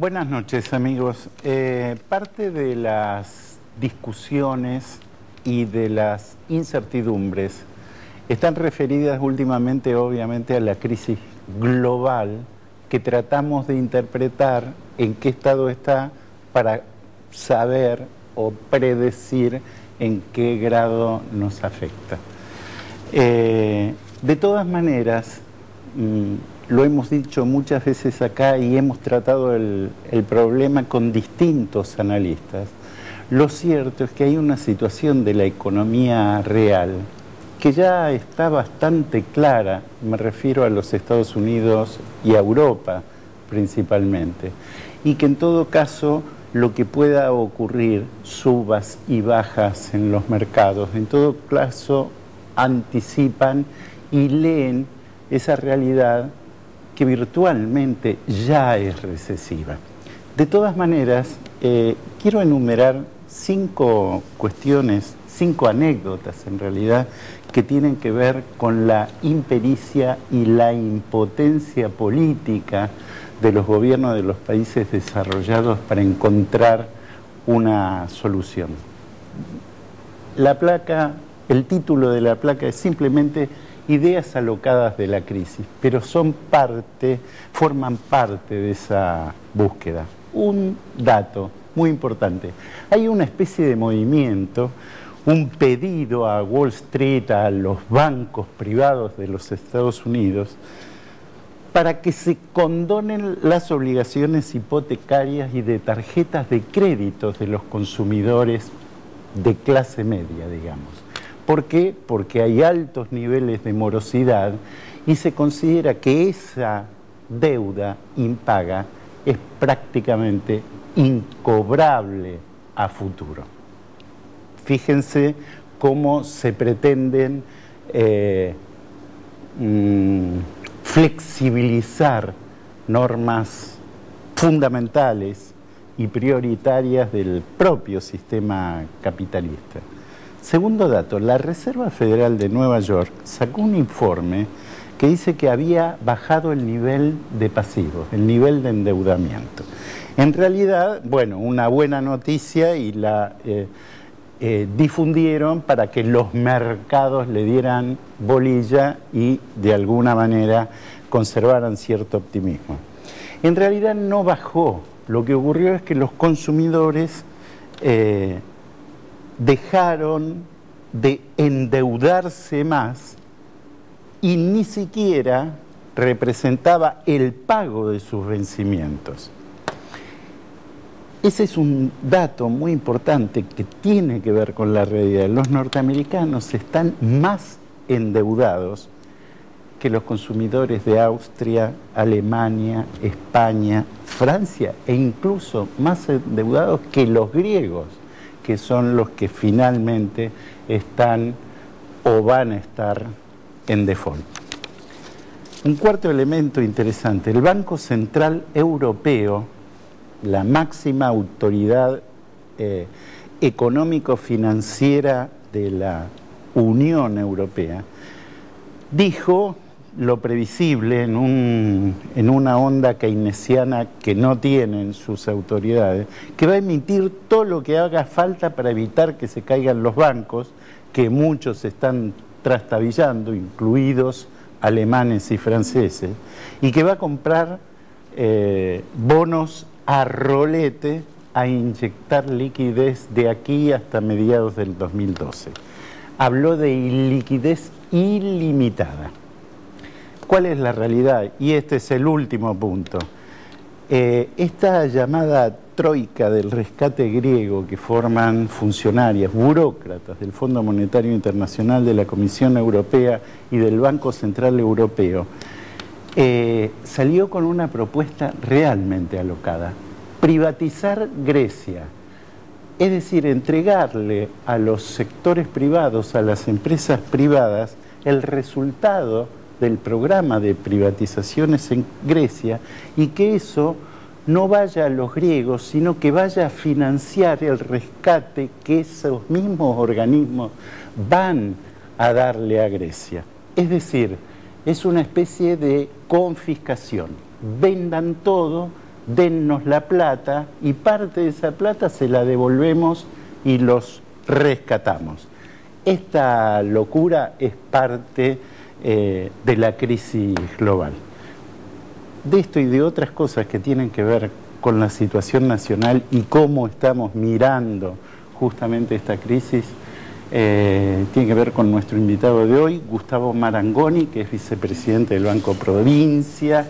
Buenas noches, amigos. Parte de las discusiones y de las incertidumbres están referidas últimamente, obviamente, a la crisis global que tratamos de interpretar en qué estado está para saber o predecir en qué grado nos afecta. De todas maneras, lo hemos dicho muchas veces acá y hemos tratado el problema con distintos analistas. Lo cierto es que hay una situación de la economía real que ya está bastante clara, me refiero a los Estados Unidos y a Europa principalmente, y que en todo caso lo que pueda ocurrir, subas y bajas en los mercados, en todo caso anticipan y leen esa realidad que virtualmente ya es recesiva. De todas maneras, quiero enumerar 5 cuestiones, 5 anécdotas en realidad, que tienen que ver con la impericia y la impotencia política de los gobiernos de los países desarrollados para encontrar una solución. El título de la placa es simplemente Ideas alocadas de la crisis, pero forman parte de esa búsqueda. Un dato muy importante: hay una especie de movimiento, un pedido a Wall Street, a los bancos privados de los Estados Unidos, para que se condonen las obligaciones hipotecarias y de tarjetas de créditos de los consumidores de clase media, digamos. ¿Por qué? Porque hay altos niveles de morosidad y se considera que esa deuda impaga es prácticamente incobrable a futuro. Fíjense cómo se pretenden flexibilizar normas fundamentales y prioritarias del propio sistema capitalista. Segundo dato, la Reserva Federal de Nueva York sacó un informe que dice que había bajado el nivel de pasivos, el nivel de endeudamiento. En realidad, bueno, una buena noticia, y la difundieron para que los mercados le dieran bolilla y de alguna manera conservaran cierto optimismo. En realidad no bajó. Lo que ocurrió es que los consumidores dejaron de endeudarse más y ni siquiera representaba el pago de sus vencimientos. Ese es un dato muy importante que tiene que ver con la realidad. Los norteamericanos están más endeudados que los consumidores de Austria, Alemania, España, Francia, e incluso más endeudados que los griegos, que son los que finalmente están o van a estar en default. Un cuarto elemento interesante: el Banco Central Europeo, la máxima autoridad económico-financiera de la Unión Europea, dijo lo previsible en una onda keynesiana que no tienen sus autoridades, que va a emitir todo lo que haga falta para evitar que se caigan los bancos, que muchos están trastabillando, incluidos alemanes y franceses, y que va a comprar bonos a rolete a inyectar liquidez de aquí hasta mediados del 2012. Habló de liquidez ilimitada. ¿Cuál es la realidad? Y este es el último punto. Esta llamada troika del rescate griego, que forman funcionarias, burócratas del Fondo Monetario Internacional, de la Comisión Europea y del Banco Central Europeo, salió con una propuesta realmente alocada: privatizar Grecia. Es decir, entregarle a los sectores privados, a las empresas privadas, el resultado del programa de privatizaciones en Grecia, y que eso no vaya a los griegos, sino que vaya a financiar el rescate que esos mismos organismos van a darle a Grecia. Es decir, es una especie de confiscación. Vendan todo, dennos la plata y parte de esa plata se la devolvemos y los rescatamos. Esta locura es parte de la crisis global. De esto y de otras cosas que tienen que ver con la situación nacional y cómo estamos mirando justamente esta crisis, tiene que ver con nuestro invitado de hoy, Gustavo Marangoni, que es vicepresidente del Banco Provincia,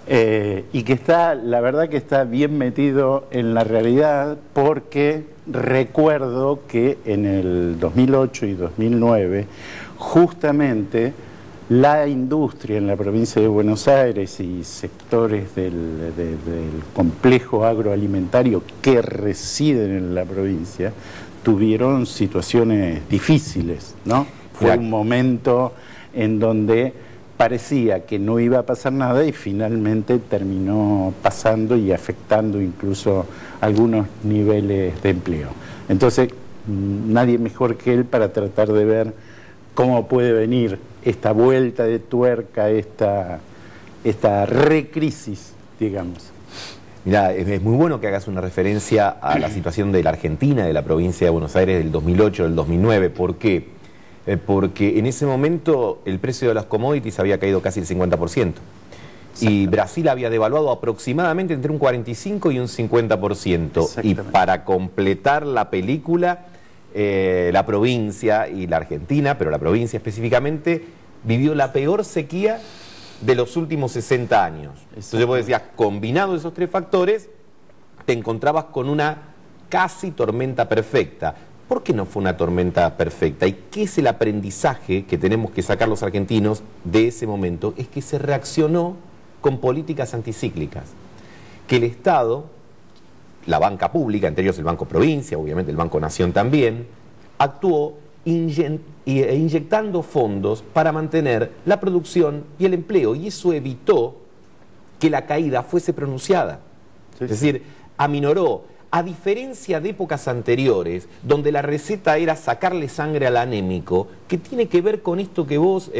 y que está, la verdad que está bien metido en la realidad, porque recuerdo que en el 2008 y 2009, justamente la industria en la provincia de Buenos Aires y sectores del complejo agroalimentario que residen en la provincia tuvieron situaciones difíciles, ¿no? Fue un momento en donde parecía que no iba a pasar nada y finalmente terminó pasando y afectando incluso algunos niveles de empleo. Entonces, nadie mejor que él para tratar de ver cómo puede venir esta vuelta de tuerca, esta recrisis, digamos. Mira, es muy bueno que hagas una referencia a la situación de la Argentina, de la provincia de Buenos Aires del 2008, del 2009. ¿Por qué? Porque en ese momento el precio de las commodities había caído casi el 50%. Y Brasil había devaluado aproximadamente entre un 45 y un 50%. Y para completar la película, la provincia y la Argentina, pero la provincia específicamente, vivió la peor sequía de los últimos 60 años. Entonces vos decías, combinado esos tres factores, te encontrabas con una casi tormenta perfecta. ¿Por qué no fue una tormenta perfecta? ¿Y qué es el aprendizaje que tenemos que sacar los argentinos de ese momento? Es que se reaccionó con políticas anticíclicas. Que el Estado, la banca pública, entre ellos el Banco Provincia, obviamente el Banco Nación también, actuó inyectando fondos para mantener la producción y el empleo, y eso evitó que la caída fuese pronunciada. Es decir, aminoró, a diferencia de épocas anteriores, donde la receta era sacarle sangre al anémico, que tiene que ver con esto que vos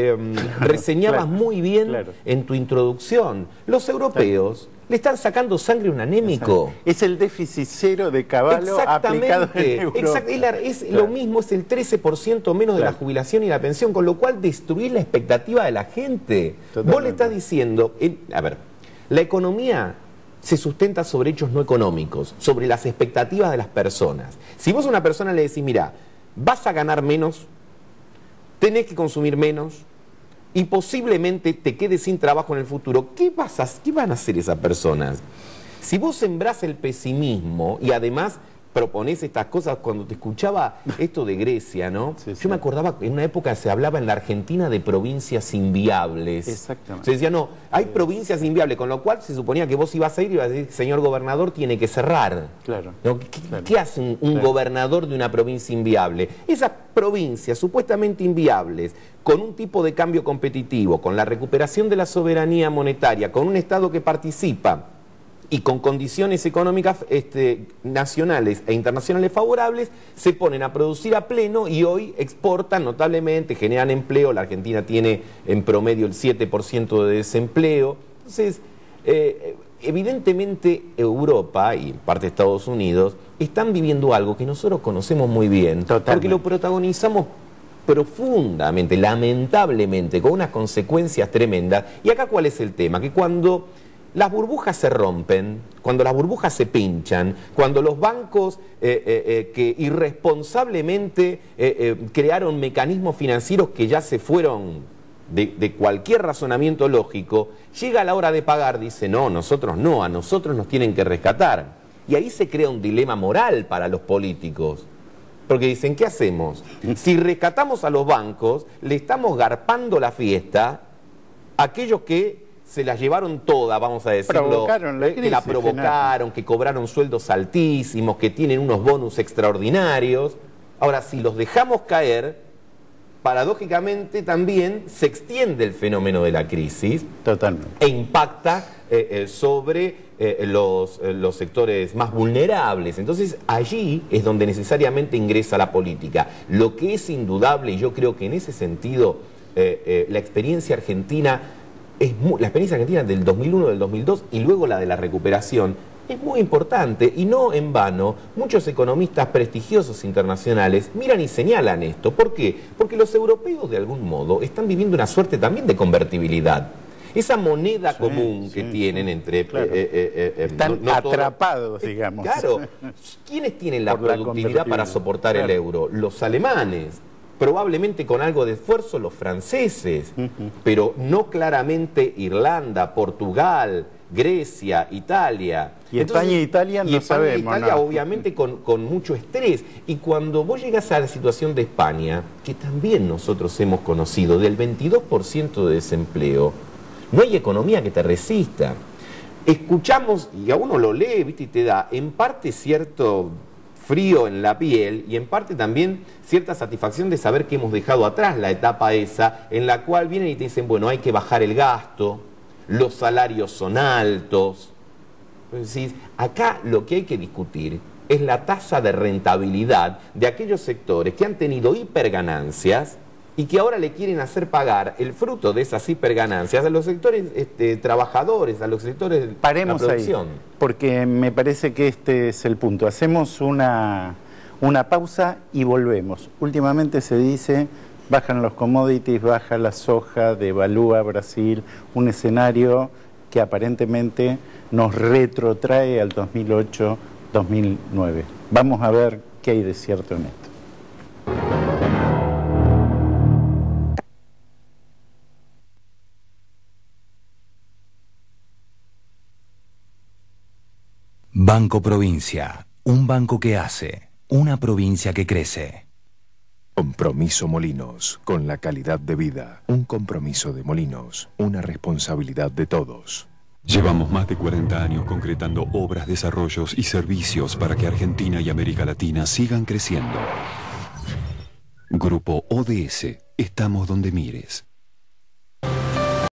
reseñabas muy bien en tu introducción. Los europeos le están sacando sangre a un anémico. Es el déficit cero de Cavallo aplicado en Europa. Es lo mismo, es el 13% menos de la jubilación y la pensión, con lo cual destruir la expectativa de la gente. Vos le estás diciendo, a ver, la economía se sustenta sobre hechos no económicos, sobre las expectativas de las personas. Si vos a una persona le decís, mira, vas a ganar menos, tenés que consumir menos, y posiblemente te quedes sin trabajo en el futuro, ¿qué van a hacer esas personas? Si vos sembrás el pesimismo y además proponés estas cosas, cuando te escuchaba esto de Grecia, ¿no? Yo me acordaba que en una época se hablaba en la Argentina de provincias inviables. Exactamente. Se decía, no, hay provincias inviables, con lo cual se suponía que vos ibas a ir y ibas a decir, señor gobernador, tiene que cerrar. ¿No? ¿Qué hace un gobernador de una provincia inviable? Esas provincias supuestamente inviables, con un tipo de cambio competitivo, con la recuperación de la soberanía monetaria, con un Estado que participa y con condiciones económicas nacionales e internacionales favorables, se ponen a producir a pleno y hoy exportan notablemente, generan empleo. La Argentina tiene en promedio el 7% de desempleo. Entonces, evidentemente Europa y en parte Estados Unidos están viviendo algo que nosotros conocemos muy bien, porque lo protagonizamos profundamente, lamentablemente, con unas consecuencias tremendas. Y acá, ¿cuál es el tema? Que cuando las burbujas se rompen, cuando las burbujas se pinchan, cuando los bancos que irresponsablemente crearon mecanismos financieros que ya se fueron de cualquier razonamiento lógico, llega la hora de pagar, dice, no, nosotros no, a nosotros nos tienen que rescatar. Y ahí se crea un dilema moral para los políticos. Porque dicen, ¿qué hacemos? Si rescatamos a los bancos, le estamos garpando la fiesta a aquellos que se la llevaron toda, vamos a decirlo, que la provocaron, que cobraron sueldos altísimos, que tienen unos bonus extraordinarios. Ahora, si los dejamos caer, paradójicamente también se extiende el fenómeno de la crisis. Totalmente. E impacta sobre los sectores más vulnerables. Entonces allí es donde necesariamente ingresa la política. Lo que es indudable, y yo creo que en ese sentido la experiencia argentina la experiencia argentina del 2001, del 2002 y luego la de la recuperación es muy importante, y no en vano muchos economistas prestigiosos internacionales miran y señalan esto. ¿Por qué? Porque los europeos de algún modo están viviendo una suerte también de convertibilidad. Esa moneda común que tienen entre... Claro. Están atrapados, digamos. Claro. ¿Quiénes tienen la productividad para soportar el euro? Los alemanes. Probablemente con algo de esfuerzo los franceses, pero no claramente Irlanda, Portugal, Grecia, Italia. Y España e Italia no sabemos. Italia obviamente con mucho estrés. Y cuando vos llegas a la situación de España, que también nosotros hemos conocido, del 22% de desempleo, no hay economía que te resista. Escuchamos, y a uno lo lee, ¿viste? Y te da en parte cierto frío en la piel y en parte también cierta satisfacción de saber que hemos dejado atrás la etapa esa en la cual vienen y te dicen, bueno, hay que bajar el gasto, los salarios son altos. Entonces, acá lo que hay que discutir es la tasa de rentabilidad de aquellos sectores que han tenido hiperganancias y que ahora le quieren hacer pagar el fruto de esas hiperganancias a los sectores trabajadores, a los sectores de la producción. Ahí, porque me parece que este es el punto. Hacemos una pausa y volvemos. Últimamente se dice, bajan los commodities, baja la soja, devalúa Brasil, un escenario que aparentemente nos retrotrae al 2008-2009. Vamos a ver qué hay de cierto en esto. Banco Provincia, un banco que hace, una provincia que crece. Compromiso Molinos, con la calidad de vida. Un compromiso de Molinos, una responsabilidad de todos. Llevamos más de 40 años concretando obras, desarrollos y servicios para que Argentina y América Latina sigan creciendo. Grupo ODS, estamos donde mires.